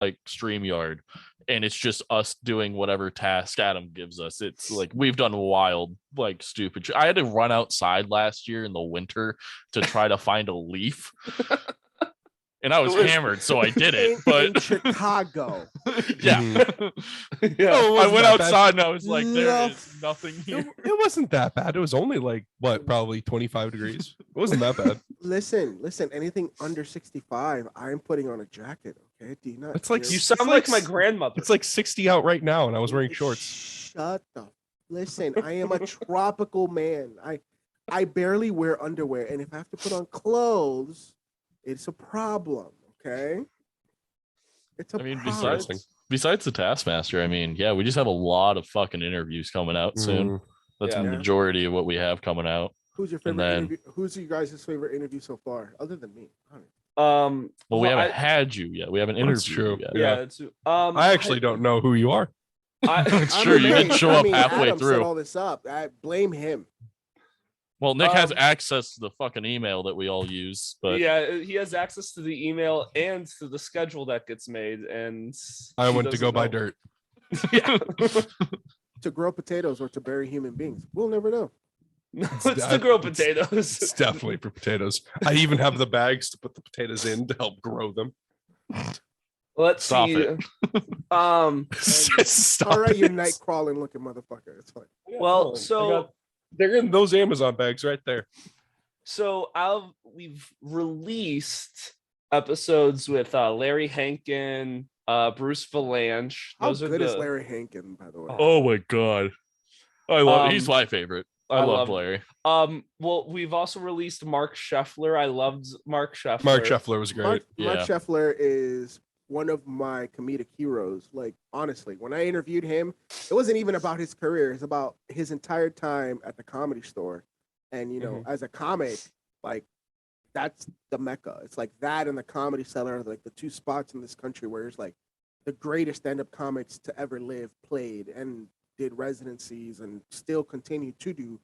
like StreamYard, and it's just us doing whatever task Adam gives us. It's like we've done wild, like stupid. I had to run outside last year in the winter to try to find a leaf. And I was hammered, so I did it. In Chicago. Yeah. Yeah. I went outside and I was like, there is nothing here. It wasn't that bad. It was only like, what, probably 25 degrees. It wasn't that bad. Listen, anything under 65, I'm putting on a jacket, okay? Do you not? It's like You sound like my grandmother. It's like 60 out right now, and I was wearing shorts. Shut the. Listen, I am a tropical man. I barely wear underwear, and if I have to put on clothes, it's a problem, okay? It's a problem. Besides the Taskmaster, I mean, yeah, we just have a lot of fucking interviews coming out soon. That's the majority of what we have coming out. Who's your favorite interview? Who's you guys' favorite interview so far, other than me? Well, we haven't had you yet. We haven't interviewed you yet. Yeah, that's I actually don't know who you are. It's true. You didn't show up halfway Adam through. Set all this up. I blame him. Well, Nick has access to the fucking email that we all use, but yeah, he has access to the email and to the schedule that gets made. And I went to go buy dirt. To grow potatoes or to bury human beings. We'll never know. No, it's to grow potatoes. It's definitely for potatoes. I even have the bags to put the potatoes in to help grow them. Let's Stop see. it. Stop all right, you it. night crawling looking motherfucker. It's fine. Well, so they're in those Amazon bags right there. So we've released episodes with Larry Hankin, Bruce Valanche. How good is Larry Hankin, by the way? Oh my god, I love. He's my favorite. I love Larry. Well, we've also released Mark Scheffler. I loved Mark Scheffler. Mark Scheffler was great. Mark Scheffler is one of my comedic heroes. Like, honestly, when I interviewed him, it wasn't even about his career. It's about his entire time at the Comedy Store. And, you know, as a comic, like, that's the mecca. It's like that and the Comedy Cellar are like the two spots in this country where it's like the greatest stand-up comics to ever live played and did residencies and still continue to do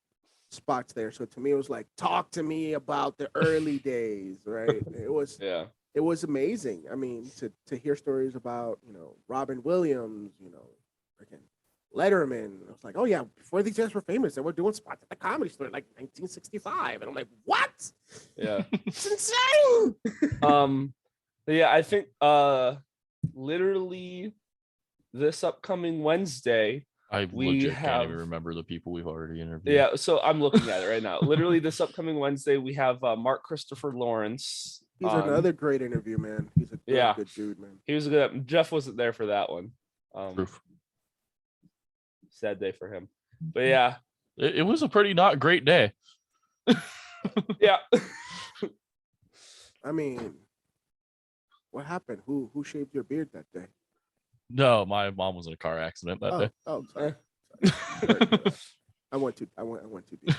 spots there. So to me, it was like, talk to me about the early days, right? It was amazing. I mean, to hear stories about, you know, Robin Williams, you know, freaking Letterman. I was like, oh yeah, before these guys were famous, they were doing spots at the Comedy Store in like 1965. And I'm like, what? Yeah. It's insane. Yeah, I think literally this upcoming Wednesday, I legit can't even remember the people we've already interviewed. Yeah, so I'm looking at it right now. Literally this upcoming Wednesday, we have Mark Christopher Lawrence. He's another great interview, man. He's a good dude, man. He was good. Jeff wasn't there for that one. Proof. Sad day for him. But yeah. It was a pretty not great day. Yeah. I mean, what happened? Who shaved your beard that day? No, my mom was in a car accident that day. Oh, sorry. I went too deep.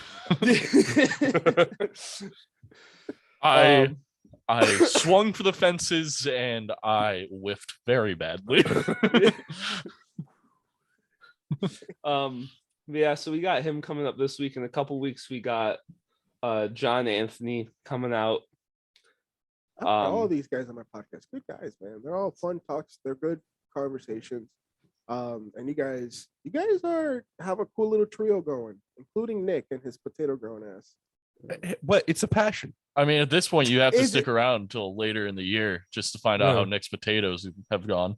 I swung for the fences and I whiffed very badly. Yeah, so we got him coming up this week. In a couple weeks, we got John Anthony coming out. All these guys on my podcast, good guys, man. They're all fun talks. They're good conversations. And you guys have a cool little trio going, including Nick and his potato growing ass. But it's a passion. I mean, at this point, you have to stick around until later in the year just to find out how Nick's potatoes have gone.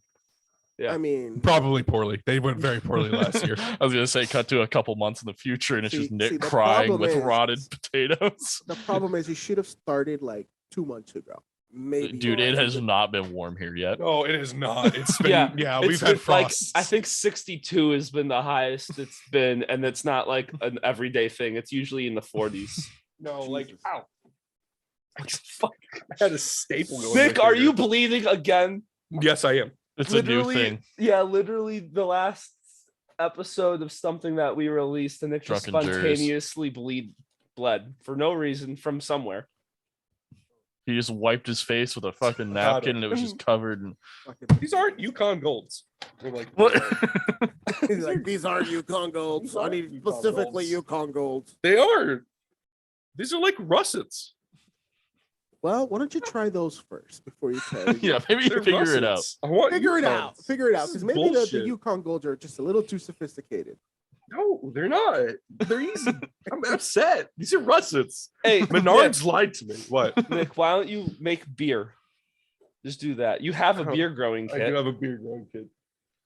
Yeah, I mean, probably poorly. They went very poorly last year. I was gonna say, cut to a couple months in the future, and it's just Nick crying with rotted potatoes. The problem is, he should have started like 2 months ago. Maybe, dude, it has not been warm here yet. No, it is not. It's been we've had frost. Like, I think 62 has been the highest it's been, and it's not like an everyday thing. It's usually in the 40s. No, like ow. Fuck. I had a staple going. Nick, are you bleeding again? Yes, I am. It's literally, a new thing. Yeah, literally the last episode of something that we released, and it just spontaneously bled for no reason from somewhere. He just wiped his face with a fucking napkin, and it was just covered in. These aren't Yukon Golds. They're like, what? He's like, these aren't Yukon Golds. I need specifically Yukon Golds. They are. These are like russets. Well, why don't you try those first before you try? Yeah, maybe you They're figure it out. Russets. I want Figure it out. Yukons. Figure it out. This Because is maybe the bullshit. Yukon Golds are just a little too sophisticated. No, they're not. They're easy. I'm upset. These are russets. Hey, Menards lied to me. What? Nick, why don't you make beer? Just do that. You have a beer growing I do kit. have a beer growing kit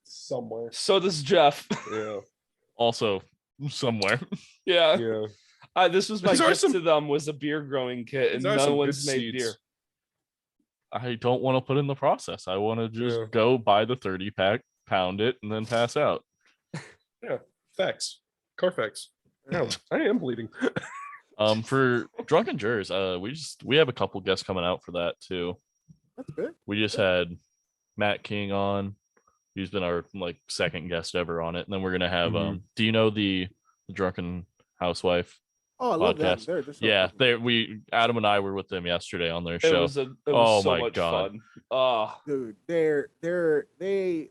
somewhere. So does Jeff. Yeah. Also, somewhere. Yeah. Yeah. This was my These are gift some- to them was a beer growing kit, and These are no some one's good made seeds. beer. I don't want to put in the process. I want to just Yeah. go buy the 30 pack, pound it, and then pass out. Facts. Carfax. No, I am bleeding. For drunken jurors, we have a couple guests coming out for that too. That's good. We just had Matt King on. He's been our like second guest ever on it, and then we're gonna have Mhm. do you know the drunken housewife? Oh, I love them. Podcast. They're so Yeah, fucking- Adam and I were with them yesterday on their It show. was so my much God. fun. Oh, dude,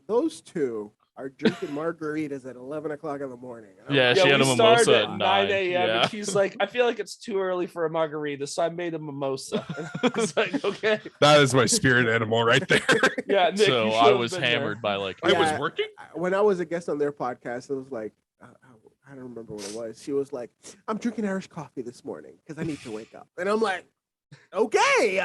those two are drinking margaritas at 11 o'clock in the morning. And I'm Yeah, like, she had we a started mimosa at at 9 9 a.m. yeah. and she's like, I feel like it's too early for a margarita, so I made a mimosa. And I was like, okay. That is my spirit animal right there. Yeah, Nick, So you I should've was been there. hammered by like I was Yeah. working. when I was a guest on their podcast, it was like, I don't remember what it was. She was like, I'm drinking Irish coffee this morning because I need to wake up. And I'm like, okay,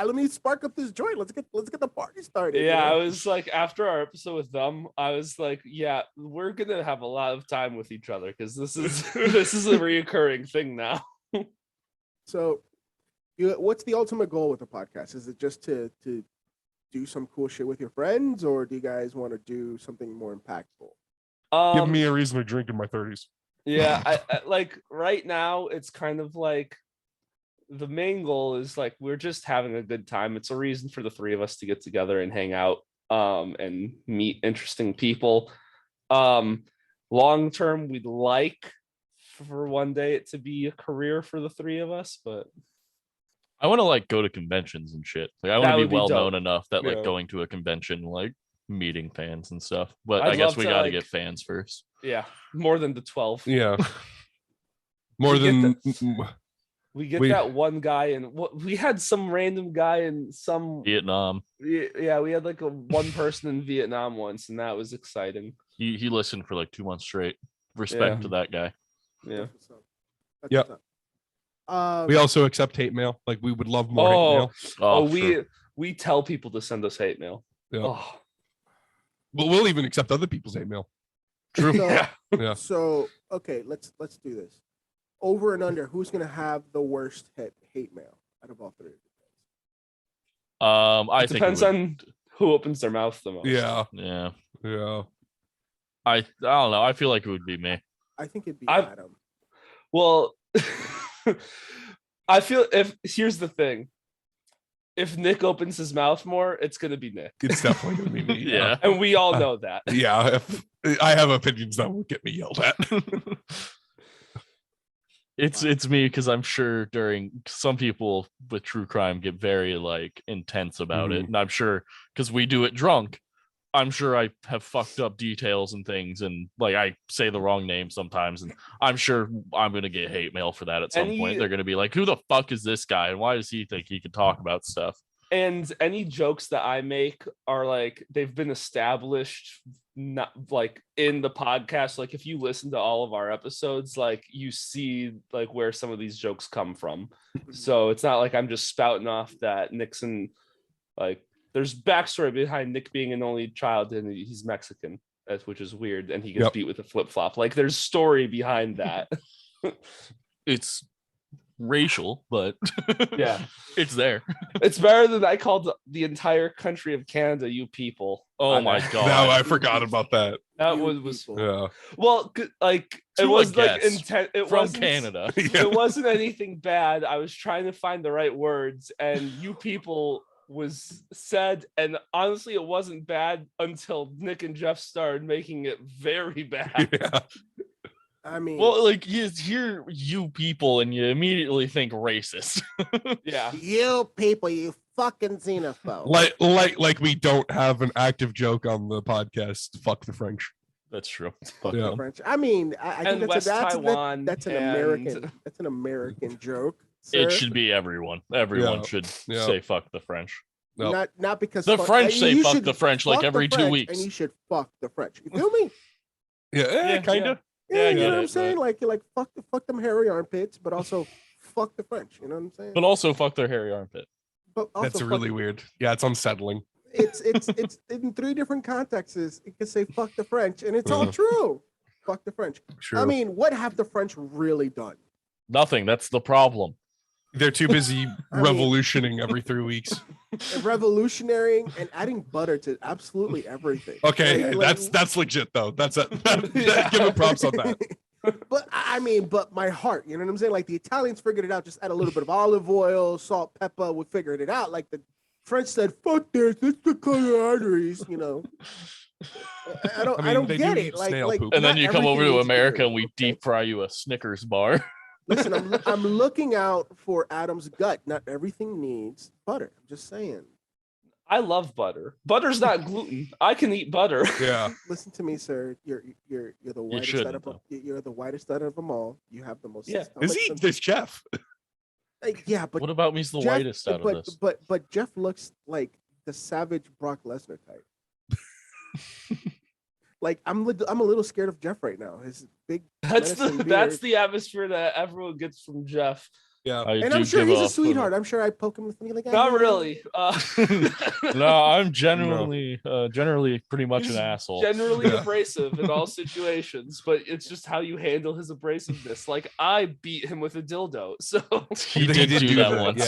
let me spark up this joint. Let's get the party started. Yeah, I you know? was like, after our episode with them, I was like, yeah, we're gonna have a lot of time with each other because this is this is a reoccurring thing now. So, what's the ultimate goal with the podcast? Is it just to do some cool shit with your friends, or do you guys want to do something more impactful? Give me a reason to drink in my 30s. Yeah, I like right now it's kind of like the main goal is like we're just having a good time. It's a reason for the three of us to get together and hang out and meet interesting people. Long term we'd like for one day it to be a career for the three of us, but I want to like go to conventions and shit. Like I That want to would be be well dope. known enough that Yeah. like going to a convention, like meeting fans and stuff. But I'd I guess love we to, got to like- get fans first. yeah, more than the 12. Yeah. More We get than We get We- that one guy and we had some random guy in some Vietnam. yeah, we had like a one person in Vietnam once and that was exciting. He listened for like 2 months straight. Respect Yeah. to that guy. Yeah. That's what's up. That's Yep. what's up. we also accept hate mail. Like we would love more hate Oh, mail. oh, sure. we tell people to send us hate mail. Yeah. Oh, But we'll even accept other people's hate mail. True. So, yeah. Yeah. so okay, let's do this. Over and under, who's gonna have the worst hate mail out of all three? I It think depends it would, on who opens their mouth the most. Yeah. yeah. Yeah. I don't know. I feel like it would be me. I think it'd be I've- Adam. Well, I feel here's the thing. If Nick opens his mouth more, it's gonna be Nick. It's definitely gonna be me. Yeah. And we all know that. Yeah. If I have opinions that will get me yelled at. It's me because I'm sure some people with true crime get very like intense about it, and I'm sure because we do it drunk, I'm sure I have fucked up details and things, and like I say the wrong name sometimes, and I'm sure I'm gonna get hate mail for that at some Any- point. They're gonna be like, "Who the fuck is this guy, and why does he think he can talk about stuff?" And any jokes that I make are like they've been established not like in the podcast. Like if you listen to all of our episodes, like you see like where some of these jokes come from. So it's not like I'm just spouting off that Nixon, like there's backstory behind Nick being an only child and he's Mexican, which is weird, and he gets Yep. beat with a flip flop. Like there's story behind that. It's racial, but Yeah. it's there. It's better than I called the entire country of Canada "you people." Oh on my that. god! No, I forgot about that. That You was people. Yeah. well, like it To a was like guest intent. It From wasn't Canada. Yeah. It wasn't anything bad. I was trying to find the right words, and "you people" was said, and honestly, it wasn't bad until Nick and Jeff started making it very bad. Yeah. I mean, Well, like you hear "you people" and you immediately think racist. Yeah. you people, you fucking xenophobe. Like we don't have an active joke on the podcast. Fuck the French. That's true. Fuck Yeah. the French. I mean, I And think West that's Taiwan. that's an and- American. That's an American joke. It sir. should be everyone. Everyone Yeah, should yeah. say fuck the French. No. Not because The French and say you fuck should the French like fuck the every 2 French, weeks. and you should fuck the French. You feel me? Yeah, kind of. Yeah, I you get know what it, I'm saying? but- Like fuck them hairy armpits, but also fuck the French. You know what I'm saying? But also fuck their hairy armpit. But also That's fuck- really weird. Yeah, it's unsettling. It's in 3 different contexts. It can say fuck the French, and it's all Uh-huh. true. Fuck the French. Sure. I mean, what have the French really done? Nothing. That's the problem. they're too busy I mean- revolutioning every 3 weeks. Revolutionary and adding butter to absolutely everything. Okay, Like- that's legit though. That's it. Give him props on that. But I mean, but my heart, you know what I'm saying? Like the Italians figured it out, just add a little bit of olive oil, salt, pepper, we figured it out. Like the French said, fuck this, it's the color arteries, you know. I don't they get do it. eat Like, snail like poop. And then not you come over everything to needs America butter, and we okay? deep fry you a Snickers bar. Listen, I'm looking out for Adam's gut. Not everything needs butter. I'm just saying. I love butter. Butter's not gluten. I can eat butter. Yeah. Listen to me, sir. You're the whitest out shouldn't, of though. you're the whitest out of them all. You have the most. Yeah. Is stomach he and- this chef? Yeah, but What about me's the Jeff, whitest out but, of this? But Jeff looks like the savage Brock Lesnar type. Like I'm a little scared of Jeff right now. His big That's menacing that's beard. the atmosphere that everyone gets from Jeff. Yeah. I And do I'm sure give he's a off sweetheart. I'm sure I poke him with me like Not "Ah." really. No, I'm generally pretty much an He's asshole. Generally Yeah. abrasive in all situations, but it's just how you handle his abrasiveness. Like I beat him with a dildo, so He did do that once.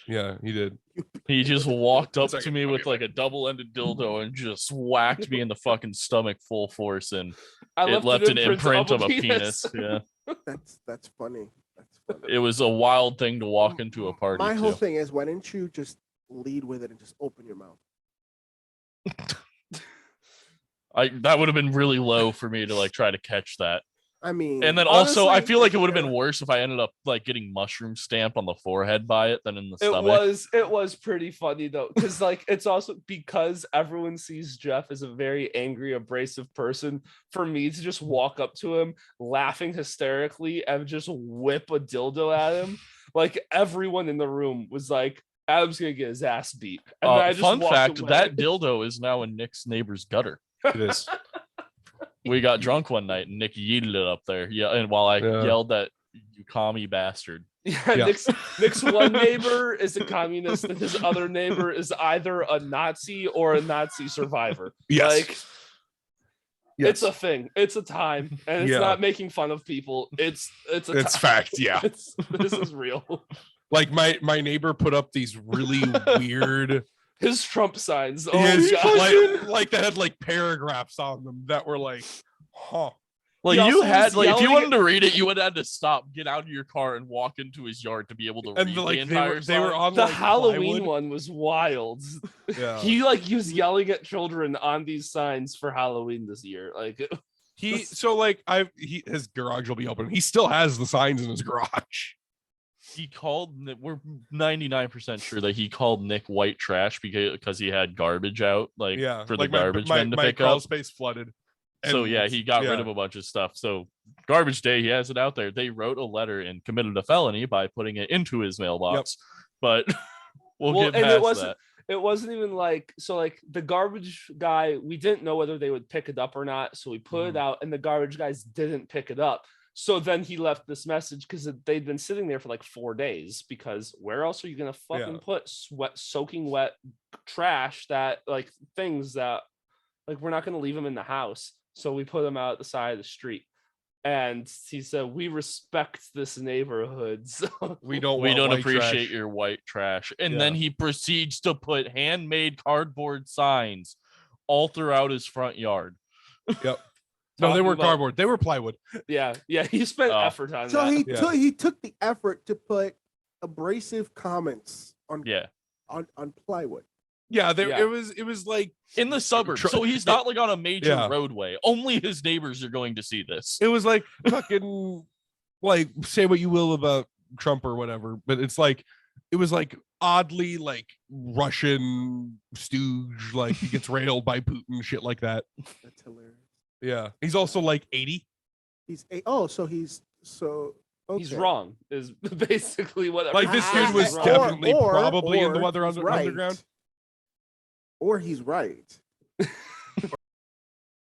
Yeah, he did. He just walked up It's like to a me with fucking- like a double-ended dildo and just whacked me in the fucking stomach full force, and I it left an imprint of a penis. penis. Yeah, That's funny. That's funny. it was a wild thing to walk into a party. My whole too. thing is, why didn't you just lead with it and just open your mouth? That would have been really low for me to like try to catch that. I mean, And then also, I honestly, feel like it would have yeah. been worse if I ended up like getting mushroom stamped on the forehead by it than in the It stomach. was pretty funny though, because like it's also because everyone sees Jeff as a very angry, abrasive person. For me to just walk up to him, laughing hysterically, and just whip a dildo at him, like everyone in the room was like, "Adam's gonna get his ass beat." And then I just Fun walked fact: away. that dildo is now in Nick's neighbor's gutter. It is. We got drunk one night and Nick yeeted it up there. Yeah, and while I Yeah. yelled that "you commie bastard," Yeah, Yeah. Nick's one neighbor is a communist, and his other neighbor is either a Nazi or a Nazi survivor. Yes. Like it's a thing. It's a time, and it's Yeah. not making fun of people. It's a It's time. fact, yeah. This is real. Like my neighbor put up these really weird His Trump signs. Oh his, god. like that had like paragraphs on them that were like, huh. like He you also had was like if you yelling wanted to read it, you would have had to stop, get out of your car, and walk into his yard to be able to read And the like entire they were sign. on The like, Halloween plywood. one was wild. Yeah. He was yelling at children on these signs for Halloween this year. Like His garage will be open. He still has the signs in his garage. He called. We're 99% sure that he called Nick white trash because he had garbage out, like Yeah. for the like garbage men to my pick crawl up. space flooded. So And- yeah, he got rid yeah. of a bunch of stuff. So garbage day, he has it out there. They wrote a letter and committed a felony by putting it into his mailbox. But we'll Well, get and it past wasn't- that. it wasn't even like so like the garbage guy, we didn't know whether they would pick it up or not, so we put it out and the garbage guys didn't pick it up. So then he left this message because they'd been sitting there for like 4 days, because where else are you gonna fucking Yeah. put soaking wet trash, that like things that like we're not gonna leave them in the house. So we put them out at the side of the street. And he said, "We respect this neighborhood." So We don't We want don't white appreciate trash. your white trash. And Yeah. then he proceeds to put handmade cardboard signs all throughout his front yard. No, they talking were about- cardboard. They were plywood. yeah, he spent Oh. effort on So that. he took the effort to put abrasive comments on Yeah. on plywood. Yeah, Yeah. it was like In the suburbs. Tr- So he's not like on a major Yeah. roadway. Only his neighbors are going to see this. it was like fucking like say what you will about Trump or whatever, but it's like it was like oddly like Russian stooge, like he gets railed by Putin, shit like that. That's hilarious. Yeah, he's also like 80. He's so He's Okay. wrong. Is basically what. Like this everyone dude says was wrong. definitely Or- probably in the or weather he's underground. Or he's right.